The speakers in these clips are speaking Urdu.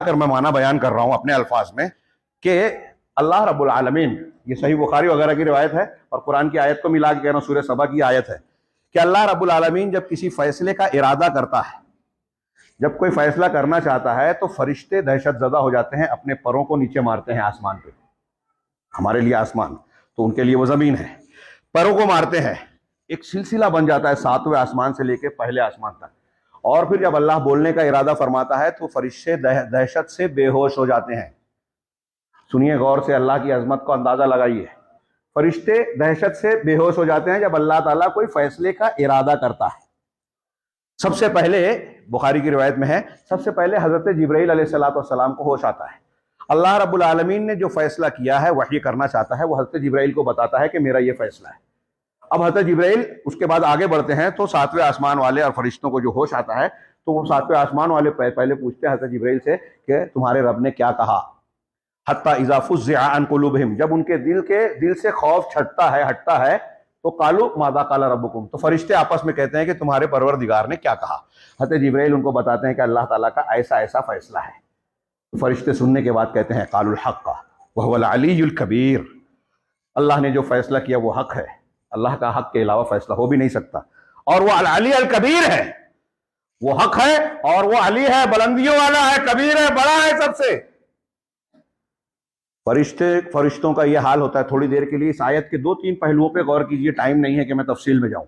کر میں معنی بیان کر رہا ہوں اپنے الفاظ میں کہ اللہ رب العالمین، یہ صحیح بخاری وغیرہ کی روایت ہے اور قرآن کی آیت کو ملا کے کہہ رہا ہوں، سورہ سبا کی آیت ہے کہ اللہ رب العالمین جب کسی فیصلے کا ارادہ کرتا ہے، جب کوئی فیصلہ کرنا چاہتا ہے تو فرشتے دہشت زدہ ہو جاتے ہیں، اپنے پروں کو نیچے مارتے ہیں آسمان پہ. ہمارے لیے آسمان تو ان کے لیے وہ زمین ہے، پروں کو مارتے ہیں، ایک سلسلہ بن جاتا ہے 7ویں آسمان سے لے کے پہلے آسمان تک. اور پھر جب اللہ بولنے کا ارادہ فرماتا ہے تو فرشتے دہشت سے بے ہوش ہو جاتے ہیں. سنیے غور سے، اللہ کی عظمت کو اندازہ لگائیے. فرشتے دہشت سے بے ہوش ہو جاتے ہیں جب اللہ تعالیٰ کوئی فیصلے کا ارادہ کرتا ہے. سب سے پہلے بخاری کی روایت میں ہے، سب سے پہلے حضرت جبرائیل علیہ السلام کو ہوش آتا ہے. اللہ رب العالمین نے جو فیصلہ کیا ہے، وحی کرنا چاہتا ہے، وہ حضرت جبرائیل کو بتاتا ہے کہ میرا یہ فیصلہ ہے. اب حضرت جبرائیل اس کے بعد آگے بڑھتے ہیں تو 7ویں آسمان والے اور فرشتوں کو جو ہوش آتا ہے تو وہ 7ویں آسمان والے پہلے پوچھتے ہیں حضرت جبرائیل سے کہ تمہارے رب نے کیا کہا. حتی اذا فزع عن قلوبہم، جب ان کے دل سے خوف چھٹتا ہے، ہٹتا ہے، تو قالوا ماذا قال ربکم، تو فرشتے آپس میں کہتے ہیں کہ تمہارے پروردگار نے کیا کہا. حضرت جبرائیل ان کو بتاتے ہیں کہ اللہ تعالیٰ کا ایسا ایسا فیصلہ ہے. فرشتے سننے کے بعد کہتے ہیں قالوا الحق وهو العلی الکبیر، اللہ نے جو فیصلہ کیا وہ حق ہے، اللہ کا حق کے علاوہ فیصلہ ہو بھی نہیں سکتا، اور وہ العلی الکبیر ہے، وہ حق ہے اور وہ علی ہے، بلندیوں والا ہے، کبیر ہے، بڑا ہے سب سے. فرشتوں کا یہ حال ہوتا ہے. تھوڑی دیر کے لیے اس آیت کے 2-3 پہلوؤں پہ غور کیجئے، ٹائم نہیں ہے کہ میں تفصیل میں جاؤں.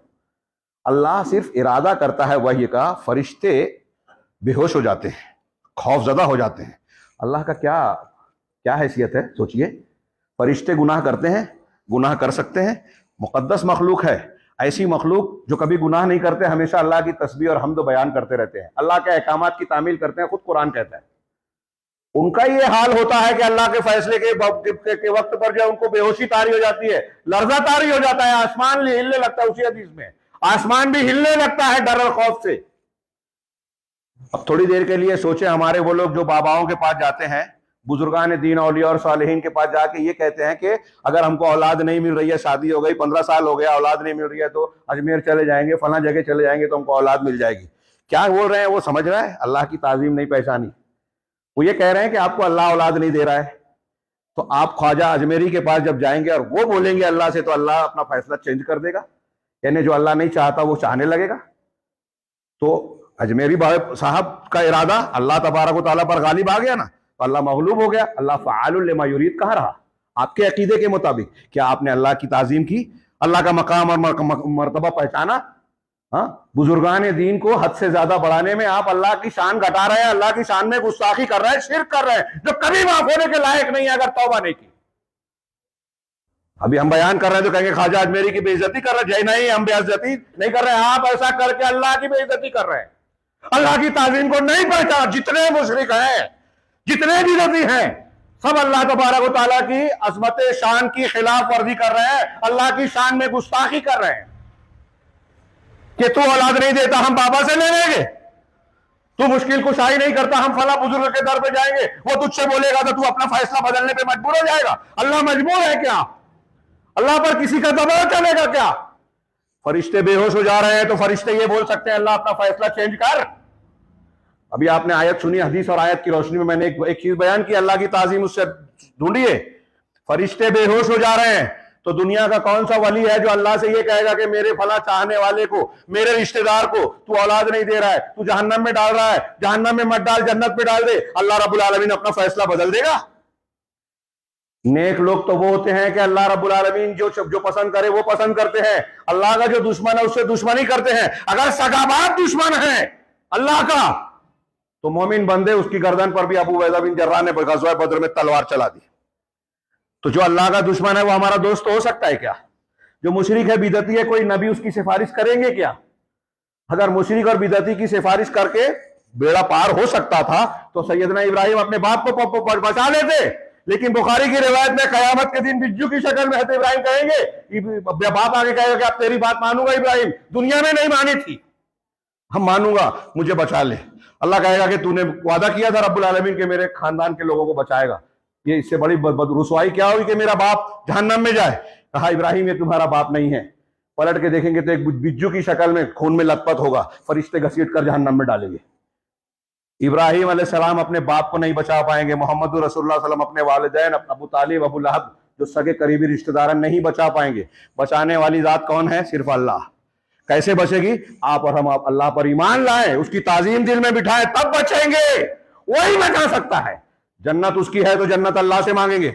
اللہ صرف ارادہ کرتا ہے وحی کا، فرشتے بے ہوش ہو جاتے ہیں، خوف زدہ ہو جاتے ہیں. اللہ کا کیا حیثیت ہے سوچئے. فرشتے گناہ کرتے ہیں، گناہ کر سکتے ہیں، مقدس مخلوق ہے، ایسی مخلوق جو کبھی گناہ نہیں کرتے، ہمیشہ اللہ کی تسبیح اور حمد و بیان کرتے رہتے ہیں، اللہ کے احکامات کی تعمیل کرتے ہیں، خود قرآن کہتا ہے. ان کا یہ حال ہوتا ہے کہ اللہ کے فیصلے کے وقت پر جو ان کو بے ہوشی طاری ہو جاتی ہے، لرزہ طاری ہو جاتا ہے، آسمان ہلنے لگتا ہے. اسی حدیث میں آسمان بھی ہلنے لگتا ہے ڈر اور خوف سے. اب تھوڑی دیر کے لیے سوچیں، ہمارے وہ لوگ جو باباؤں کے پاس جاتے ہیں، بزرگان دین، اولیاء اور صالحین کے پاس جا کے یہ کہتے ہیں کہ اگر ہم کو اولاد نہیں مل رہی ہے، شادی ہو گئی، 15 سال ہو گیا، اولاد نہیں مل رہی ہے، تو اجمیر چلے جائیں گے، فلاں جگہ چلے جائیں گے تو ہم کو اولاد مل جائے گی. کیا بول رہے ہیں؟ وہ سمجھ رہا ہے اللہ کی تعظیم نہیں پہچانی. وہ یہ کہہ رہے ہیں کہ آپ کو اللہ اولاد نہیں دے رہا ہے، تو آپ خواجہ اجمیری کے پاس جب جائیں گے اور وہ بولیں گے اللہ سے، تو اللہ اپنا فیصلہ چینج کر دے گا، یعنی جو اللہ نہیں چاہتا وہ چاہنے لگے گا. تو اجمیری صاحب کا ارادہ اللہ تبارک و تعالیٰ پر غالب آ گیا نا، تو اللہ مغلوب ہو گیا. اللہ فعال لما یرید کہاں رہا آپ کے عقیدے کے مطابق. کیا آپ نے اللہ کی تعظیم کی، اللہ کا مقام اور مرتبہ پہچانا؟ ہاں، بزرگان دین کو حد سے زیادہ بڑھانے میں آپ اللہ کی شان گھٹا رہے ہیں، اللہ کی شان میں گستاخی کر رہے ہیں، شرک کر رہے ہیں جو کبھی معاف ہونے کے لائق نہیں ہے اگر توبہ نہیں کی. ابھی ہم بیان کر رہے ہیں تو کہیں گے خواجہ اجمیری کی بے عزتی کر رہے ہیں. نہیں، ہم بے عزتی نہیں کر رہے ہیں، آپ ایسا کر کے اللہ کی بے عزتی کر رہے ہیں، اللہ کی تعظیم کو نہیں پہچانا. جتنے مشرک ہیں، جتنے بدعتی ہیں، سب اللہ تبارک و تعالیٰ کی عظمت شان کی خلاف ورزی کر رہے ہیں، اللہ کی شان میں گستاخی کر رہے ہیں. کہ تو اولاد نہیں دیتا ہم بابا سے لے لیں گے، تو مشکل کشائی نہیں کرتا ہم فلاں بزرگ کے در پہ جائیں گے، وہ تجھ سے بولے گا تو تو اپنا فیصلہ بدلنے پہ مجبور ہو جائے گا. اللہ مجبور ہے کیا؟ اللہ پر کسی کا دباؤ چلے گا کیا؟ فرشتے بے ہوش ہو جا رہے ہیں تو فرشتے یہ بول سکتے ہیں اللہ اپنا فیصلہ چینج کر. ابھی آپ نے آیت سنی، حدیث اور آیت کی روشنی میں میں نے ایک چیز بیان کی، اللہ کی تعظیم اس سے ڈھونڈیے. فرشتے بے ہوش ہو جا رہے ہیں تو دنیا کا کون سا ولی ہے جو اللہ سے یہ کہے گا کہ میرے فلاں چاہنے والے کو، میرے رشتہ دار کو تو اولاد نہیں دے رہا ہے، تو جہنم میں ڈال رہا ہے، جہنم میں مت ڈال، جنت پہ ڈال دے. اللہ رب العالمین اپنا فیصلہ بدل دے گا؟ نیک لوگ تو وہ ہوتے ہیں کہ اللہ رب العالمین جو پسند کرے وہ پسند کرتے ہیں، اللہ کا جو دشمن ہے اس سے دشمنی کرتے ہیں. اگر سگا باپ دشمن ہے اللہ کا تو مومن بندے اس کی گردن پر بھی ابو عبیدہ بن جراح نے غزوہ بدر میں تلوار چلا دی. تو جو اللہ کا دشمن ہے وہ ہمارا دوست ہو سکتا ہے کیا؟ جو مشرک ہے، بدعتی ہے، کوئی نبی اس کی سفارش کریں گے کیا؟ اگر مشرک اور بدعتی کی سفارش کر کے بیڑا پار ہو سکتا تھا تو سیدنا ابراہیم اپنے باپ کو بچا لیتے. لیکن بخاری کی روایت میں قیامت کے دن بجو کی شکل میں حضرت ابراہیم کہیں گے، باپ آگے کہے گا کہ اب تیری بات مانوں گا ابراہیم، دنیا میں نہیں مانی تھی، ہم مانوں گا، مجھے بچا لے. اللہ کہے گا کہ تو نے وعدہ کیا تھا رب العالمین کہ میرے خاندان کے لوگوں کو بچائے گا، یہ اس سے بڑی رسوائی کیا ہوئی کہ میرا باپ جہنم میں جائے. کہا ابراہیم یہ تمہارا باپ نہیں ہے. پلٹ کے دیکھیں گے تو ایک بجو کی شکل میں خون میں لت پت ہوگا، فرشتے گھسیٹ کر جہنم میں ڈالیں گے. ابراہیم علیہ السلام اپنے باپ کو نہیں بچا پائیں گے، محمد رسول اللہ صلی اللہ علیہ وسلم اپنے والدین ابو طالب ابو لہب جو سگے قریبی رشتہ دار نہیں بچا پائیں گے۔ بچانے والی ذات کون ہے؟ صرف اللہ۔ کیسے بچے گی؟ آپ اور ہم آپ اللہ پر ایمان لائیں، اس کی تعظیم دل میں بٹھائیں، تب بچیں گے، وہی بچا سکتا ہے۔ جنت اس کی ہے تو جنت اللہ سے مانگیں گے۔